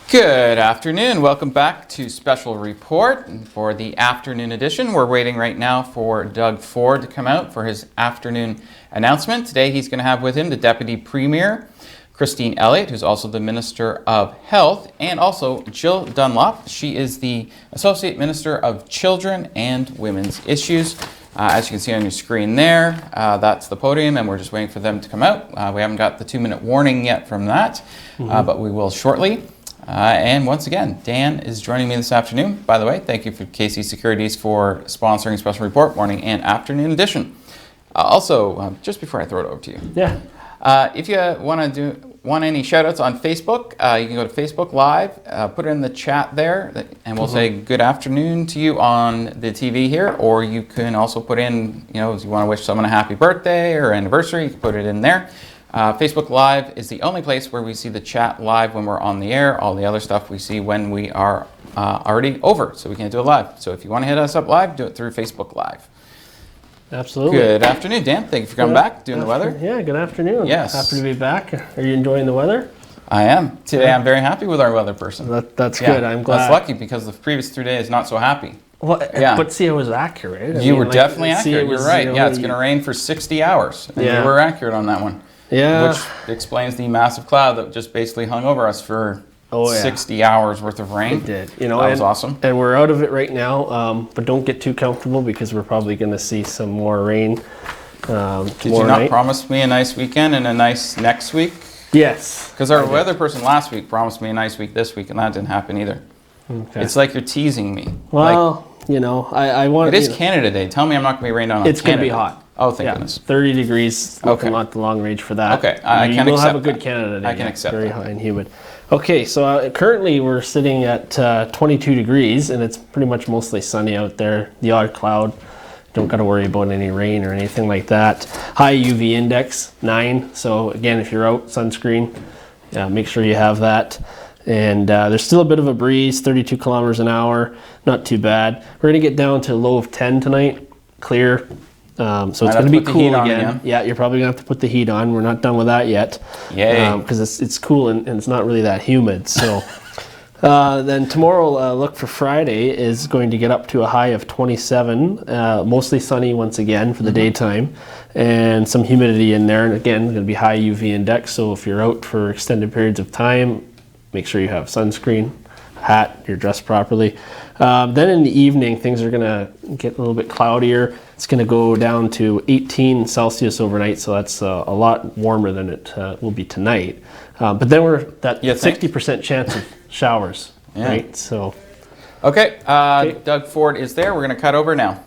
Good afternoon. Welcome back to Special Report. And for the afternoon edition, we're waiting right now for Doug Ford to come out for his afternoon announcement. Today he's going to have with him the Deputy Premier, Christine Elliott, who's also the Minister of Health, and also Jill Dunlop. She is the Associate Minister of Children and Women's Issues. As you can see on your screen there, that's the podium, and we're just waiting for them to come out. We haven't got the 2-minute warning yet from that, but we will shortly. And once again, Dan is joining me this afternoon. By the way, thank you for KC Securities for sponsoring Special Report morning and afternoon edition. Just before I throw it over to you, if you want any shout-outs on Facebook, you can go to Facebook Live, put it in the chat there, and we'll say good afternoon to you on the TV here, or you can also put in, if you want to wish someone a happy birthday or anniversary, you can put it in there. Facebook Live is the only place where we see the chat live when we're on the air. All the other stuff we see when we are already over, so we can't do it live. So if you want to hit us up live, do it through Facebook Live. Absolutely. Good afternoon, Dan. Thank you for coming back, doing the weather. Yeah, good afternoon. Yes. Happy to be back. Are you enjoying the weather? I am. Today I'm very happy with our weather person. That's good. I'm glad. That's lucky because the previous 3 days not so happy. Well, but see, it was accurate. You were definitely accurate. You're right. It's going to rain for 60 hours. And you were accurate on that one. Yeah. Which explains the massive cloud that just basically hung over us for 60 hours worth of rain. It did. That was awesome. And we're out of it right now, but don't get too comfortable because we're probably going to see some more rain tomorrow Did you not night. promise me a nice weekend and a nice next week? Yes. Because our weather person last week promised me a nice week this week, and that didn't happen either. Okay. It's like you're teasing me. Well, I want... It is Canada Day. Tell me I'm not going to be rained on It's going to be hot. Oh, thank goodness. 30 degrees, looking at the long range for that. Okay, I can accept We'll have a good Canada Day. I can accept Very hot and humid. Okay, so currently we're sitting at 22 degrees, and it's pretty much mostly sunny out there. The odd cloud. Don't got to worry about any rain or anything like that. High UV index, 9. So again, if you're out, sunscreen, make sure you have that. And there's still a bit of a breeze, 32 kilometers an hour. Not too bad. We're going to get down to a low of 10 tonight. Clear. So it's going to be cool again. Yeah, you're probably going to have to put the heat on. We're not done with that yet. Yay. Because it's cool and it's not really that humid. So then tomorrow, look for Friday, is going to get up to a high of 27. Mostly sunny once again for the daytime. And some humidity in there. And again, going to be high UV index. So if you're out for extended periods of time, make sure you have sunscreen, hat, you're dressed properly. Then in the evening, things are going to get a little bit cloudier. It's going to go down to 18 Celsius overnight, so that's a lot warmer than it will be tonight. But then we're at 60% chance of showers, right? So. Okay, Doug Ford is there. We're going to cut over now.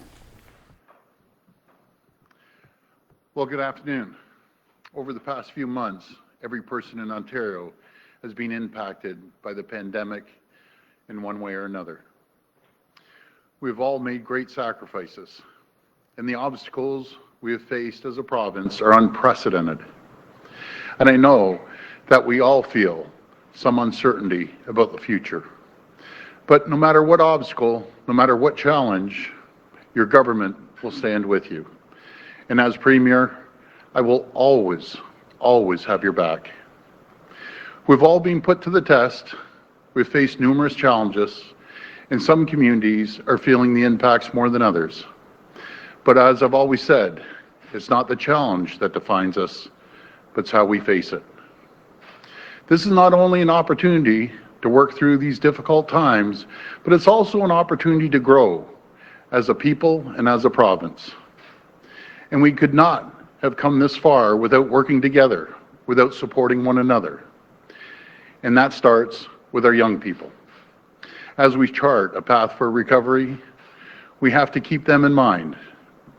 Well, good afternoon. Over the past few months, every person in Ontario has been impacted by the pandemic in one way or another. We've all made great sacrifices, and the obstacles we have faced as a province are unprecedented. And I know that we all feel some uncertainty about the future. But no matter what obstacle, no matter what challenge, your government will stand with you. And as Premier, I will always, always have your back. We've all been put to the test. We've faced numerous challenges, and some communities are feeling the impacts more than others. But as I've always said, it's not the challenge that defines us, but it's how we face it. This is not only an opportunity to work through these difficult times, but it's also an opportunity to grow as a people and as a province. And we could not have come this far without working together, without supporting one another. And that starts with our young people. As we chart a path for recovery, we have to keep them in mind.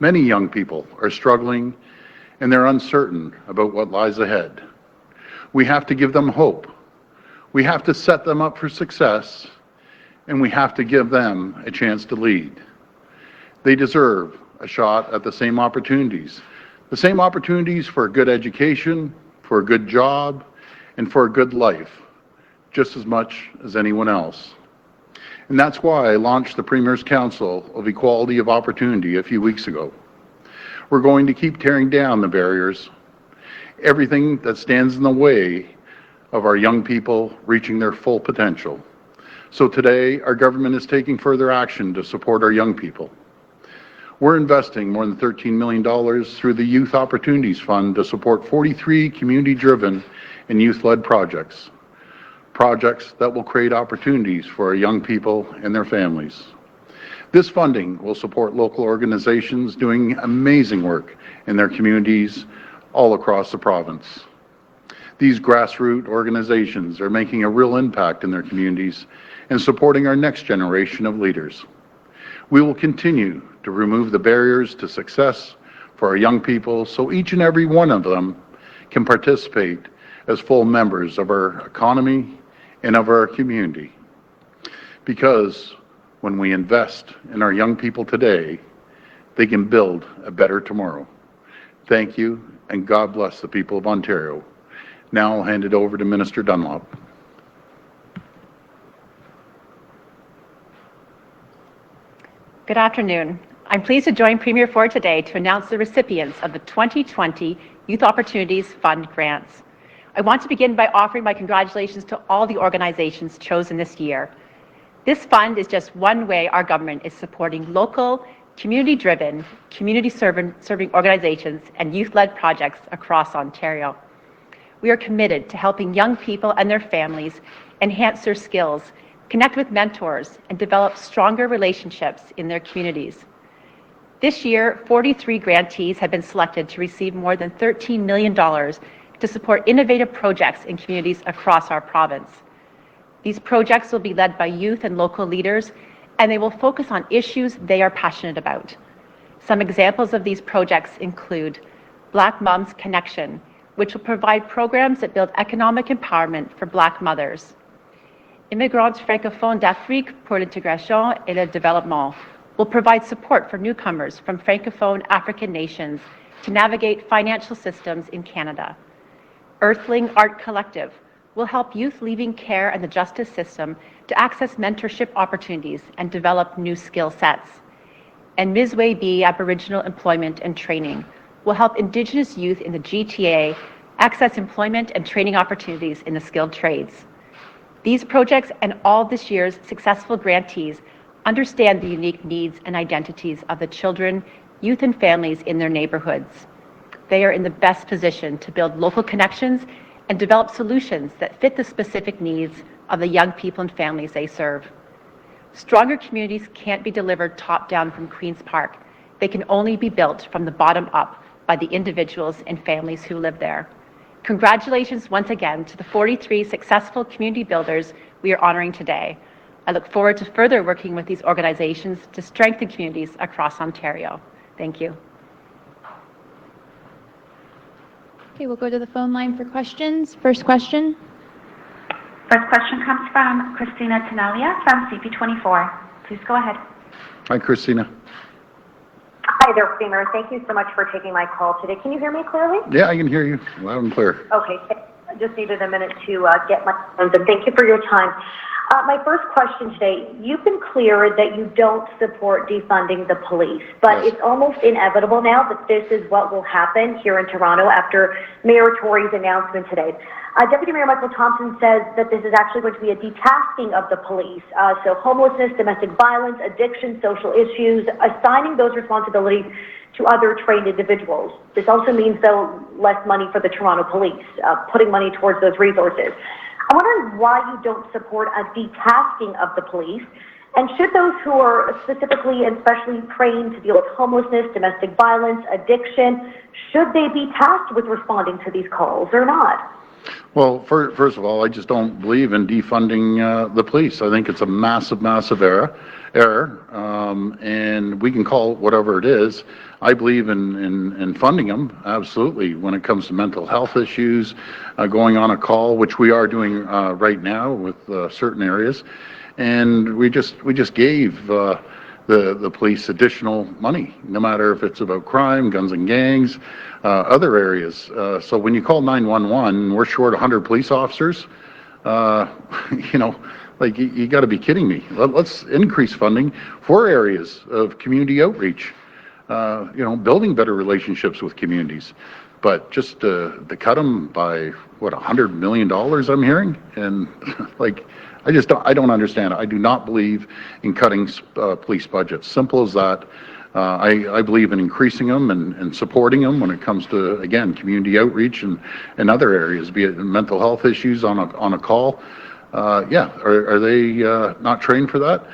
Many young people are struggling and they're uncertain about what lies ahead. We have to give them hope. We have to set them up for success, and we have to give them a chance to lead. They deserve a shot at the same opportunities for a good education, for a good job, and for a good life, just as much as anyone else. And that's why I launched the Premier's Council of Equality of Opportunity a few weeks ago. We're going to keep tearing down the barriers, everything that stands in the way of our young people reaching their full potential. So today, our government is taking further action to support our young people. We're investing more than $13 million through the Youth Opportunities Fund to support 43 community-driven and youth-led projects that will create opportunities for our young people and their families. This funding will support local organizations doing amazing work in their communities all across the province. These grassroots organizations are making a real impact in their communities and supporting our next generation of leaders. We will continue to remove the barriers to success for our young people so each and every one of them can participate as full members of our economy and of our community. Because when we invest in our young people today, they can build a better tomorrow. Thank you, and God bless the people of Ontario. Now I'll hand it over to Minister Dunlop. Good afternoon. I'm pleased to join Premier Ford today to announce the recipients of the 2020 Youth Opportunities Fund grants. I want to begin by offering my congratulations to all the organizations chosen this year. This fund is just one way our government is supporting local, community-driven, community-serving organizations and youth-led projects across Ontario. We are committed to helping young people and their families enhance their skills, connect with mentors, and develop stronger relationships in their communities. This year, 43 grantees have been selected to receive more than $13 million to support innovative projects in communities across our province. These projects will be led by youth and local leaders, and they will focus on issues they are passionate about. Some examples of these projects include Black Moms Connection, which will provide programs that build economic empowerment for Black mothers. Immigrants francophones d'Afrique pour l'intégration et le développement will provide support for newcomers from francophone African nations to navigate financial systems in Canada. Earthling Art Collective will help youth leaving care and the justice system to access mentorship opportunities and develop new skill sets. And Mizwe B Aboriginal Employment and Training will help Indigenous youth in the GTA access employment and training opportunities in the skilled trades. These projects and all this year's successful grantees understand the unique needs and identities of the children, youth, and families in their neighborhoods. They are in the best position to build local connections and develop solutions that fit the specific needs of the young people and families they serve. Stronger communities can't be delivered top-down from Queen's Park. They can only be built from the bottom up by the individuals and families who live there. Congratulations once again to the 43 successful community builders we are honoring today. I look forward to further working with these organizations to strengthen communities across Ontario. Thank you. Okay, we'll go to the phone line for questions. First question. First question comes from Christina Tenalia from CP24. Please go ahead. Hi, Christina. Hi there, Premier. Thank you so much for taking my call today. Can you hear me clearly? Yeah, I can hear you loud and clear. Okay. I just needed a minute to get my phones, and thank you for your time. My first question today, you've been clear that you don't support defunding the police, but Yes. It's almost inevitable now that this is what will happen here in Toronto after Mayor Tory's announcement today. Deputy Mayor Michael Thompson says that this is actually going to be a detasking of the police. So homelessness, domestic violence, addiction, social issues, assigning those responsibilities to other trained individuals. This also means, though, less money for the Toronto police, putting money towards those resources. I'm wondering why you don't support a detasking of the police, and should those who are specifically and specially trained to deal with homelessness, domestic violence, addiction, should they be tasked with responding to these calls or not? Well, first of all, I just don't believe in defunding the police. I think it's a massive error, and we can call it whatever it is. I believe in funding them, absolutely, when it comes to mental health issues, going on a call, which we are doing right now with certain areas. And we just gave the police additional money, no matter if it's about crime, guns and gangs, other areas. So when you call 911, we're short 100 police officers, you know, like you got to be kidding me. Let's increase funding for areas of community outreach, you know, building better relationships with communities. But just to cut them by, what, $100 million, I'm hearing? And like, I don't understand it. I do not believe in cutting police budgets. Simple as that. I believe in increasing them and supporting them when it comes to, again, community outreach and other areas, be it mental health issues on a call. Are they not trained for that?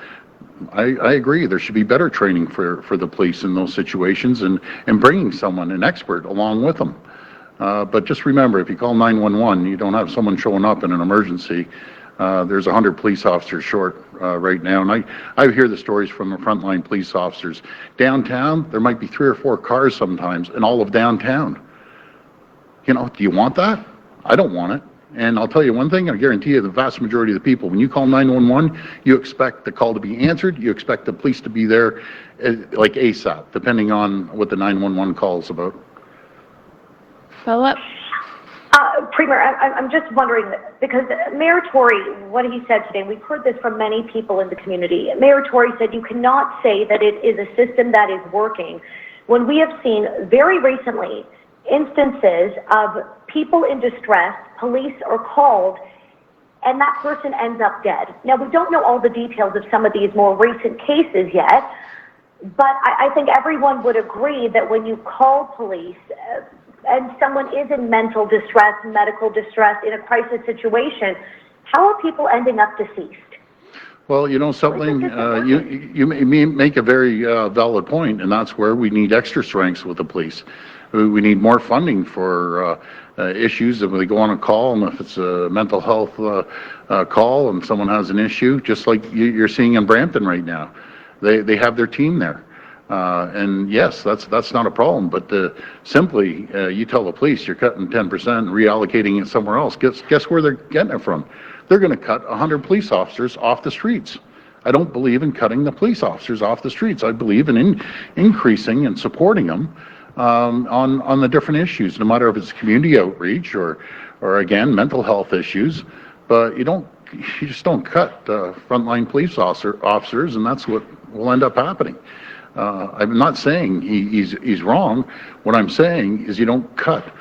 I agree. There should be better training for the police in those situations and bringing someone, an expert, along with them. But just remember, if you call 911, you don't have someone showing up in an emergency. There's 100 police officers short right now. And I hear the stories from the frontline police officers. Downtown, there might be 3 or 4 cars sometimes in all of downtown. You know, do you want that? I don't want it. And I'll tell you one thing, I guarantee you the vast majority of the people, when you call 911, you expect the call to be answered, you expect the police to be there like ASAP, depending on what the 911 call is about. Follow-up? Premier, I'm just wondering, because Mayor Tory, what he said today, and we've heard this from many people in the community, Mayor Tory said you cannot say that it is a system that is working when we have seen very recently instances of people in distress, police are called, and that person ends up dead. Now, we don't know all the details of some of these more recent cases yet, but I think everyone would agree that when you call police and someone is in mental distress, medical distress, in a crisis situation, how are people ending up deceased? Well, you know something, you make a very valid point, and that's where we need extra strengths with the police. We need more funding for issues that when they go on a call, and if it's a mental health call and someone has an issue, just like you're seeing in Brampton right now, they have their team there. And yes, that's not a problem, but simply you tell the police you're cutting 10% and reallocating it somewhere else. Guess where they're getting it from? They're going to cut 100 police officers off the streets. I don't believe in cutting the police officers off the streets. I believe in increasing and supporting them on the different issues, no matter if it's community outreach or again, mental health issues. But you just don't cut frontline police officers, and that's what will end up happening. I'm not saying he's wrong. What I'm saying is you don't cut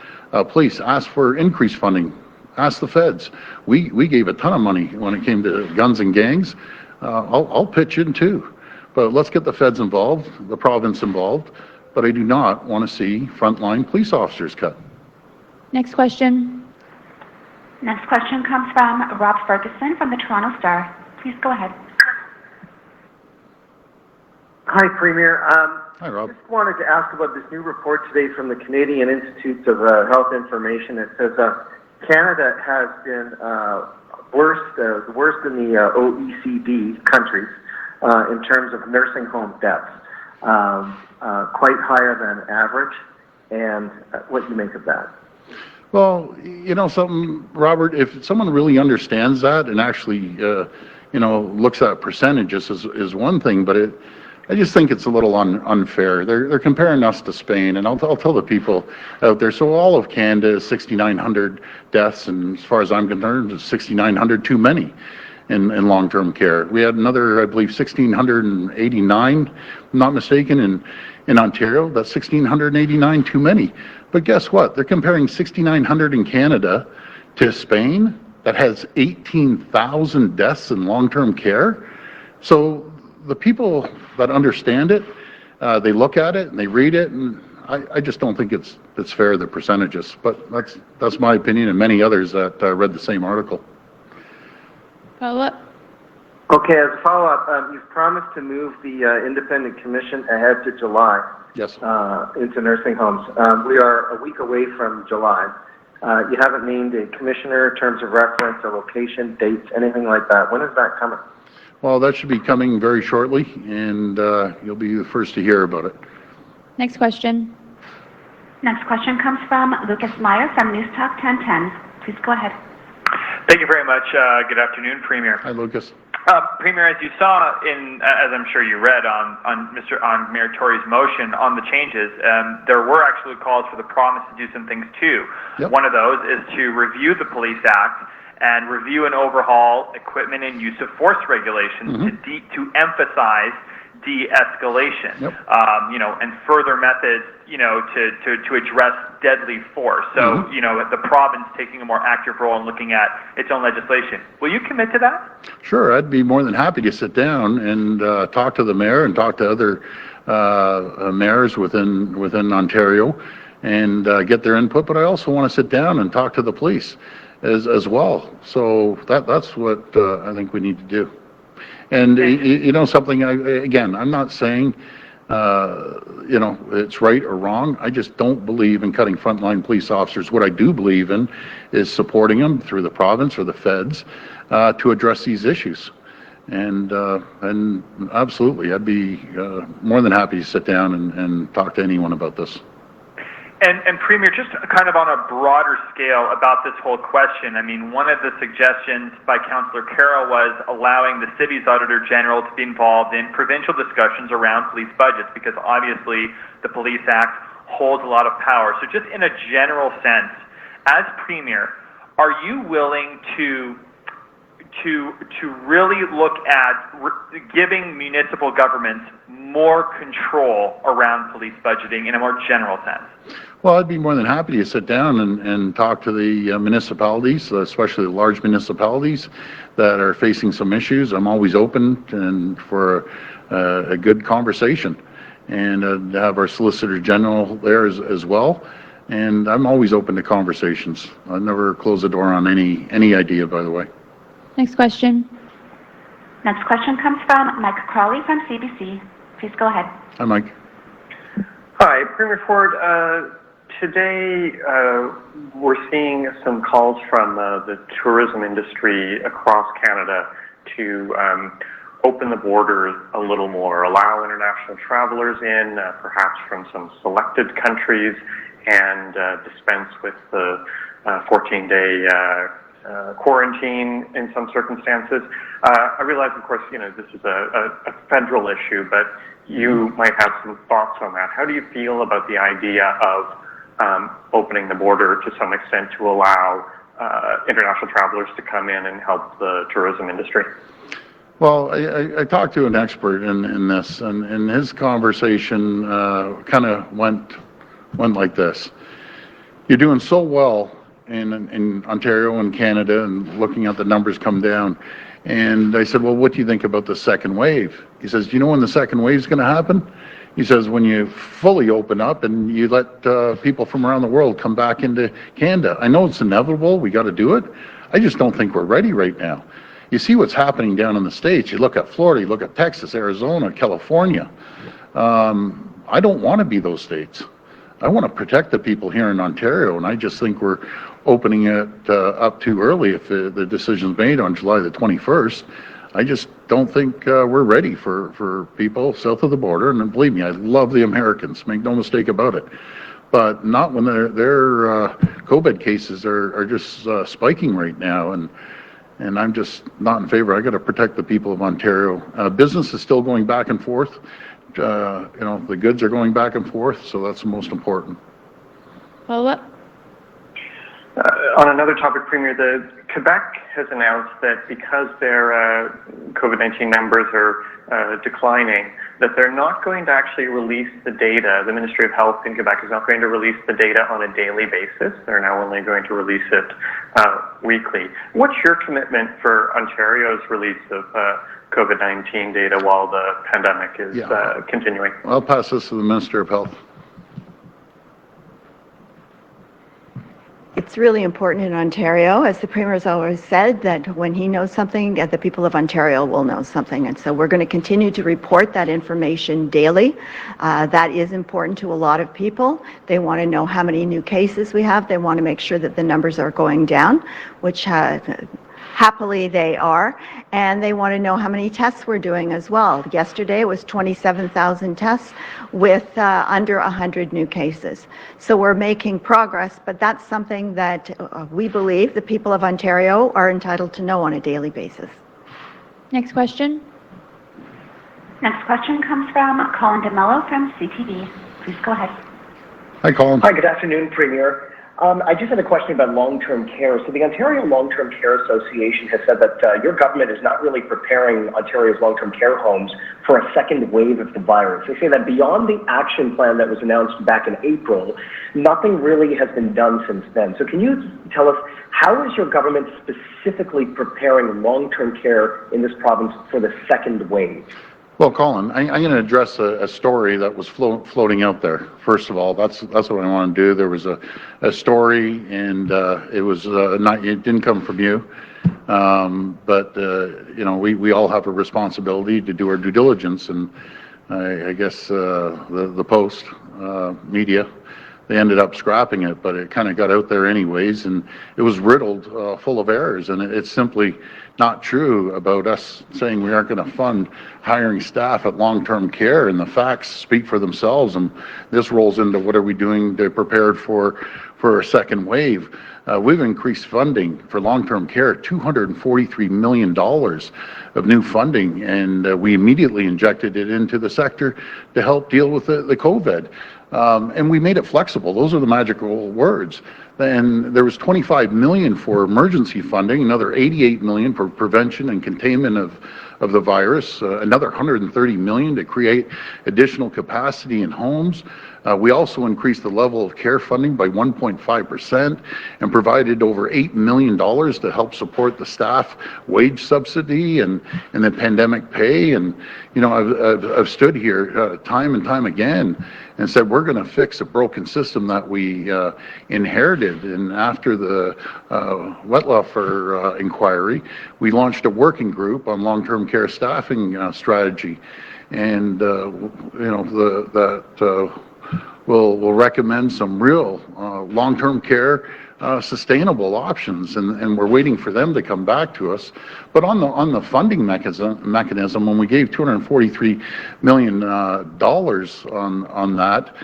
police. Ask for increased funding. Ask the feds. We gave a ton of money when it came to guns and gangs. I'll pitch in too. But let's get the feds involved, the province involved. But I do not want to see frontline police officers cut. Next question. Next question comes from Rob Ferguson from the Toronto Star. Please go ahead. Hi, Premier. Hi, Rob. Just wanted to ask about this new report today from the Canadian Institutes of Health Information. It says Canada has been worse than the OECD countries in terms of nursing home deaths, quite higher than average. And what do you make of that? Well, you know something, Robert, if someone really understands that and actually, looks at percentages is one thing, but I just think it's a little unfair. They're comparing us to Spain, and I'll tell the people out there. So all of Canada is 6,900 deaths, and as far as I'm concerned, it's 6,900 too many in long-term care. We had another, I believe, 1,689, I'm not mistaken, in Ontario. That's 1,689 too many. But guess what? They're comparing 6,900 in Canada to Spain that has 18,000 deaths in long-term care. So the people that understand it, they look at it and they read it, and I just don't think it's fair, the percentages. But that's my opinion, and many others that read the same article. Follow-up? Okay, as a follow-up, you've promised to move the independent commission ahead to July. Yes. Into nursing homes. We are a week away from July. You haven't named a commissioner, terms of reference, a location, dates, anything like that. When is that coming? Well, that should be coming very shortly, and you'll be the first to hear about it. Next question. Next question comes from Lucas Meyer from News Talk 1010. Please go ahead. Thank you very much. Good afternoon, Premier. Hi, Lucas. Premier, as you saw as I'm sure you read on Mayor Tory's motion on the changes, there were actually calls for the province to do some things too. Yep. One of those is to review the Police Act and review and overhaul equipment and use of force regulations to emphasize de-escalation, Yep. And further methods, to address deadly force. So, the province taking a more active role in looking at its own legislation. Will you commit to that? Sure, I'd be more than happy to sit down and talk to the mayor and talk to other mayors within Ontario and get their input. But I also want to sit down and talk to the police as well. So that's what I think we need to do. And something. I'm not saying it's right or wrong. I just don't believe in cutting frontline police officers. What I do believe in is supporting them through the province or the feds to address these issues. And absolutely, I'd be more than happy to sit down and talk to anyone about this. And Premier, just kind of on a broader scale about this whole question, I mean, one of the suggestions by Councillor Carroll was allowing the city's Auditor General to be involved in provincial discussions around police budgets, because obviously the Police Act holds a lot of power. So just in a general sense, as Premier, are you willing to really look at giving municipal governments more control around police budgeting in a more general sense? Well, I'd be more than happy to sit down and talk to the municipalities, especially the large municipalities that are facing some issues. I'm always open for a good conversation, and have our Solicitor General there as well. And I'm always open to conversations. I never close the door on any idea, by the way. Next question. Next question comes from Mike Crawley from CBC. Please go ahead. Hi, Mike. Hi, Premier Ford. Today, we're seeing some calls from the tourism industry across Canada to open the borders a little more, allow international travelers in, perhaps from some selected countries, and dispense with the 14-day quarantine in some circumstances. I realize, of course, this is a federal issue, but you might have some thoughts on that. How do you feel about the idea of opening the border to some extent to allow international travelers to come in and help the tourism industry? Well, I talked to an expert in this, and his conversation kind of went like this. You're doing so well in Ontario and Canada, and looking at the numbers come down. And I said, well, what do you think about the second wave? He says, do you know when the second wave is going to happen? He says, when you fully open up and you let people from around the world come back into Canada. I know it's inevitable. We got to do it. I just don't think we're ready right now. You see what's happening down in the States. You look at Florida, you look at Texas, Arizona, California. I don't want to be those states. I want to protect the people here in Ontario, and I just think we're opening it up too early if the decision's made on July the 21st. I just don't think we're ready for people south of the border. And believe me, I love the Americans, make no mistake about it. But not when their COVID cases are just spiking right now. And I'm just not in favor. I got to protect the people of Ontario. Business is still going back and forth. The goods are going back and forth, so that's the most important. Follow up. On another topic, Premier, Quebec has announced that because their COVID-19 numbers are declining, that they're not going to actually release the data. The Ministry of Health in Quebec is not going to release the data on a daily basis. They're now only going to release it weekly. What's your commitment for Ontario's release of COVID-19 data while the pandemic is continuing? I'll pass this to the Minister of Health. It's really important in Ontario, as the Premier has always said, that when he knows something, the people of Ontario will know something. And so we're going to continue to report that information daily. That is important to a lot of people. They want to know how many new cases we have. They want to make sure that the numbers are going down, which happily they are, and they want to know how many tests we're doing as well. Yesterday it was 27,000 tests with under 100 new cases. So we're making progress, but that's something that we believe the people of Ontario are entitled to know on a daily basis. Next question. Next question comes from Colin DeMello from CTV. Please go ahead. Hi, Colin. Hi, good afternoon, Premier. I just had a question about long-term care. So the Ontario Long-Term Care Association has said that your government is not really preparing Ontario's long-term care homes for a second wave of the virus. They say that beyond the action plan that was announced back in April, nothing really has been done since then. So can you tell us, how is your government specifically preparing long-term care in this province for the second wave? Well, Colin, I'm going to address a story that was floating out there. First of all, that's what I want to do. There was a story, and it was it didn't come from you, but you know, we all have a responsibility to do our due diligence, and I guess the Post media, they ended up scrapping it, but it kind of got out there anyways, and it was riddled full of errors, and it's simply not true about us saying we aren't going to fund hiring staff at long-term care, and the facts speak for themselves, and this rolls into what are we doing to prepare for a second wave. We've increased funding for long-term care, $243 million of new funding, and we immediately injected it into the sector to help deal with the COVID. And we made it flexible. Those are the magical words. And there was $25 million for emergency funding, another $88 million for prevention and containment of the virus, another $130 million to create additional capacity in homes. We also increased the level of care funding by 1.5% and provided over $8 million to help support the staff wage subsidy and the pandemic pay. And, you know, I've stood here time and time again and said we're going to fix a broken system that we inherited. And after the Wetlaufer inquiry, we launched a working group on long-term care staffing strategy. And, you know, we'll recommend some real long-term care sustainable options, and we're waiting for them to come back to us. But on the funding mechanism, when we gave $243 million on that,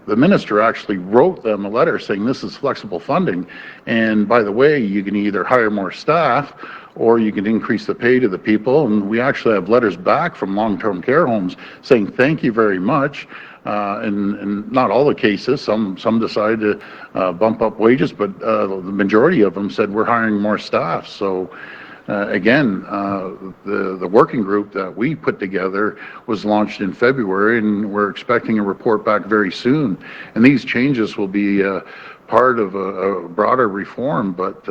the minister actually wrote them a letter saying this is flexible funding, and by the way, you can either hire more staff or you can increase the pay to the people. And we actually have letters back from long-term care homes saying thank you very much. And not all the cases, some decided to bump up wages, but the majority of them said we're hiring more staff. So again, the working group that we put together was launched in February, and we're expecting a report back very soon. And these changes will be part of a broader reform, but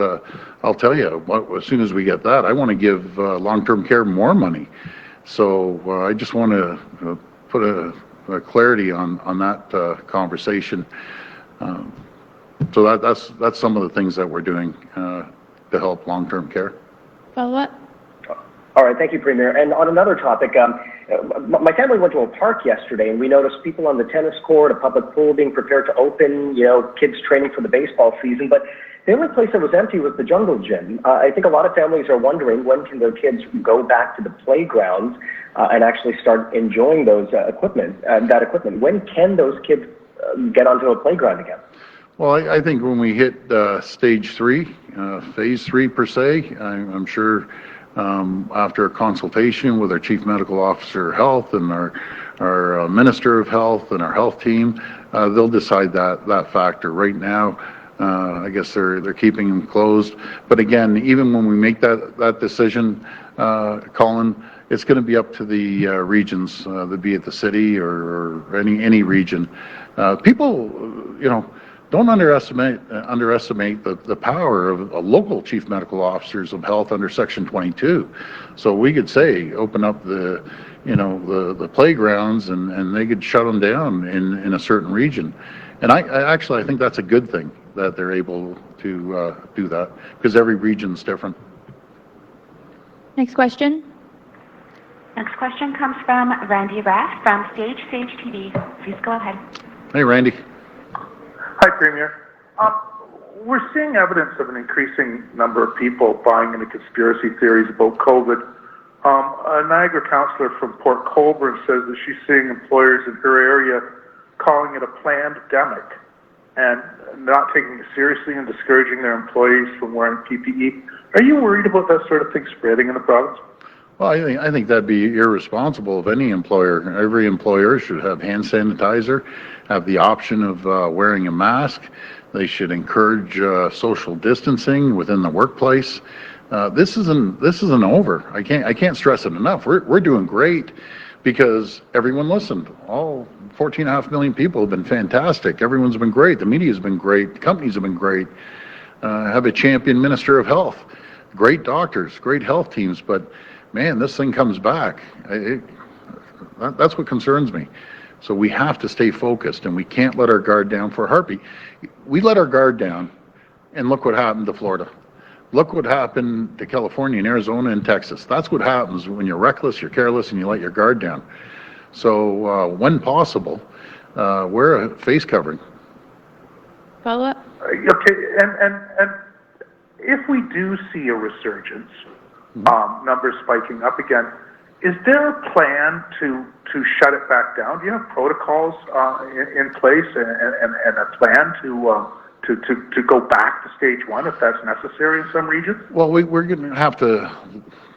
I'll tell you, as soon as we get that, I want to give long-term care more money. So I just want to put a clarity on that conversation. So that's some of the things that we're doing to help long-term care. Follow-up? All right, thank you, Premier. And on another topic, my family went to a park yesterday, and we noticed people on the tennis court, a public pool being prepared to open, you know, kids training for the baseball season. But the only place that was empty was the jungle gym. I think a lot of families are wondering when can their kids go back to the playgrounds and actually start enjoying those that equipment. When can those kids get onto a playground again? Well, I think when we hit stage 3, phase 3 per se, I'm sure after a consultation with our Chief Medical Officer of Health and our Minister of Health and our health team, they'll decide that factor. Right now, I guess they're keeping them closed. But again, even when we make that decision, Colin, it's going to be up to the regions, be it the city or any region. People, you know, don't underestimate the power of local chief medical officers of health under Section 22. So we could say open up the playgrounds and they could shut them down in a certain region. And I think that's a good thing that they're able to do that, because every region's different. Next question. Next question comes from Randy Rath from Sage TV. Please go ahead. Hey, Randy. Hi, Premier. We're seeing evidence of an increasing number of people buying into conspiracy theories about COVID. A Niagara councillor from Port Colborne says that she's seeing employers in her area calling it a planned demic and not taking it seriously and discouraging their employees from wearing PPE. Are you worried about that sort of thing spreading in the province? Well, I think that'd be irresponsible of any employer. Every employer should have hand sanitizer, have the option of wearing a mask. They should encourage social distancing within the workplace. This isn't over. I can't stress it enough. We're doing great because everyone listened. All 14.5 million people have been fantastic. Everyone's been great. The media's been great. The companies have been great. Have a champion minister of health, great doctors, great health teams, but man, this thing comes back. That's what concerns me. So we have to stay focused, and we can't let our guard down for a heartbeat. We let our guard down, and look what happened to Florida. Look what happened to California and Arizona and Texas. That's what happens when you're reckless, you're careless, and you let your guard down. So when possible, wear a face covering. Follow up? Okay, and if we do see a resurgence, numbers spiking up again, is there a plan to shut it back down? Do you have protocols in place and a plan to go back to stage one if that's necessary in some regions? Well, we're going to have to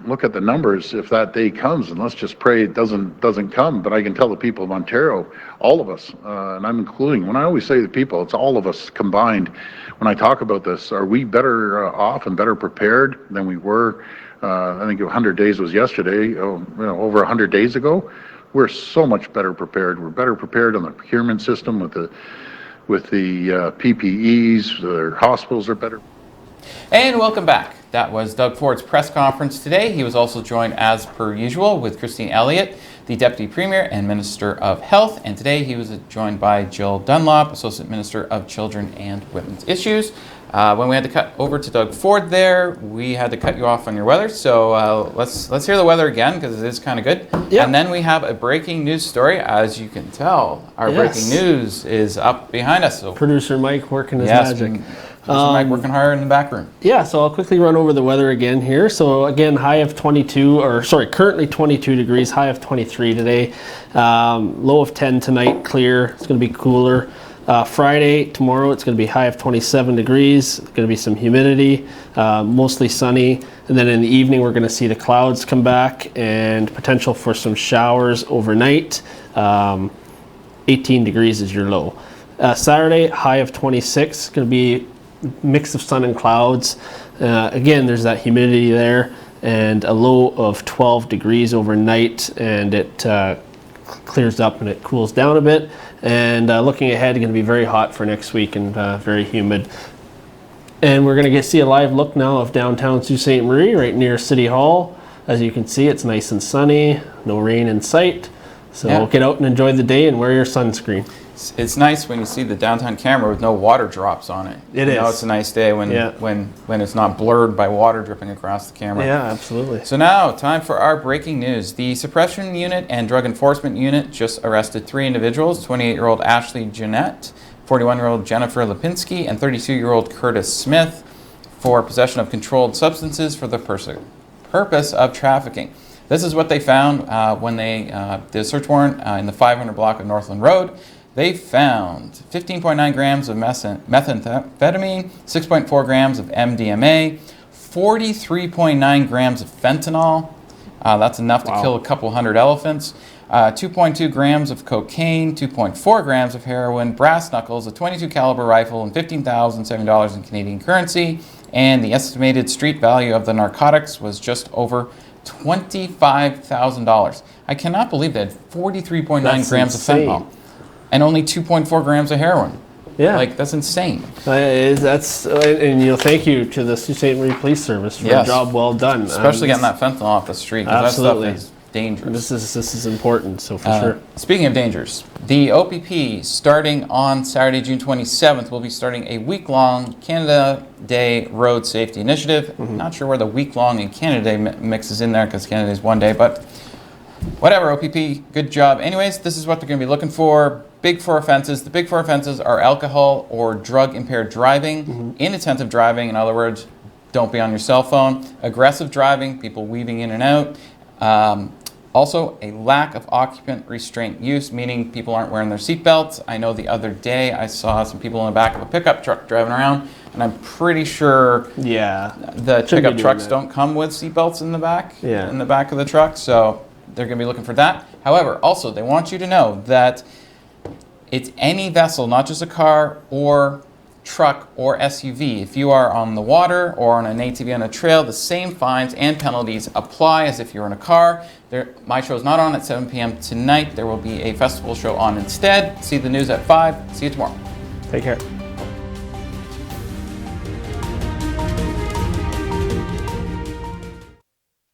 look at the numbers if that day comes, and let's just pray it doesn't come. But I can tell the people of Ontario, all of us, and I'm including, when I always say the people, it's all of us combined. When I talk about this, are we better off and better prepared than we were? I think 100 days was yesterday, over 100 days ago. We're so much better prepared. We're better prepared on the procurement system with the PPEs. Our hospitals are better. And welcome back. That was Doug Ford's press conference today. He was also joined, as per usual, with Christine Elliott, the Deputy Premier and Minister of Health. And today he was joined by Jill Dunlop, Associate Minister of Children and Women's Issues. When we had to cut over to Doug Ford there, we had to cut you off on your weather. So let's hear the weather again, because it is kind of good. Yep. And then we have a breaking news story. As you can tell, our breaking news is up behind us. So Producer Mike working his magic. Mike working hard in the back room. Yeah, so I'll quickly run over the weather again here. So again, currently 22 degrees, high of 23 today. Low of 10 tonight, clear. It's going to be cooler. Friday, tomorrow, it's going to be high of 27 degrees. Going to be some humidity, mostly sunny. And then in the evening, we're going to see the clouds come back and potential for some showers overnight. 18 degrees is your low. Saturday, high of 26. Going to be mix of sun and clouds. Again, there's that humidity there, and a low of 12 degrees overnight, and it clears up and it cools down a bit. And looking ahead, going to be very hot for next week and very humid. And we're going to see a live look now of downtown Sault Ste. Marie, right near City Hall. As you can see, it's nice and sunny, no rain in sight. So get out and enjoy the day and wear your sunscreen. It's nice when you see the downtown camera with no water drops on it. It is. It's a nice day when it's not blurred by water dripping across the camera. Yeah, absolutely. So now, time for our breaking news. The Suppression Unit and Drug Enforcement Unit just arrested 3 individuals, 28-year-old Ashley Jeanette, 41-year-old Jennifer Lipinski, and 32-year-old Curtis Smith for possession of controlled substances for the purpose of trafficking. This is what they found when they did a search warrant in the 500 block of Northland Road. They found 15.9 grams of methamphetamine, 6.4 grams of MDMA, 43.9 grams of fentanyl. That's enough to kill a couple hundred elephants. 2.2 grams of cocaine, 2.4 grams of heroin, brass knuckles, a .22 caliber rifle, and $15,070 in Canadian currency. And the estimated street value of the narcotics was just over $25,000. I cannot believe they had 43.9 grams of fentanyl and only 2.4 grams of heroin. Yeah, that's insane. And thank you to the Sault Ste. Marie Police Service for a job well done, especially getting that fentanyl off the street. Absolutely, that stuff is dangerous. This is important. So for sure. Speaking of dangers, the OPP, starting on Saturday, June 27th, will be starting a week-long Canada Day Road Safety Initiative. Not sure where the week-long and Canada Day mixes in there, because Canada Day is one day, but whatever, OPP, good job. Anyways, this is what they're going to be looking for. Big 4 offenses. The big 4 offenses are alcohol or drug-impaired driving, inattentive driving, in other words, don't be on your cell phone, aggressive driving, people weaving in and out, also a lack of occupant restraint use, meaning people aren't wearing their seatbelts. I know the other day I saw some people in the back of a pickup truck driving around and I'm pretty sure the pickup trucks don't come with seatbelts in the back, in the back of the truck, so they're going to be looking for that. However, also, they want you to know that it's any vessel, not just a car or truck or SUV. If you are on the water or on an ATV on a trail, the same fines and penalties apply as if you're in a car. My show is not on at 7 p.m. tonight. There will be a festival show on instead. See the news at 5. See you tomorrow. Take care.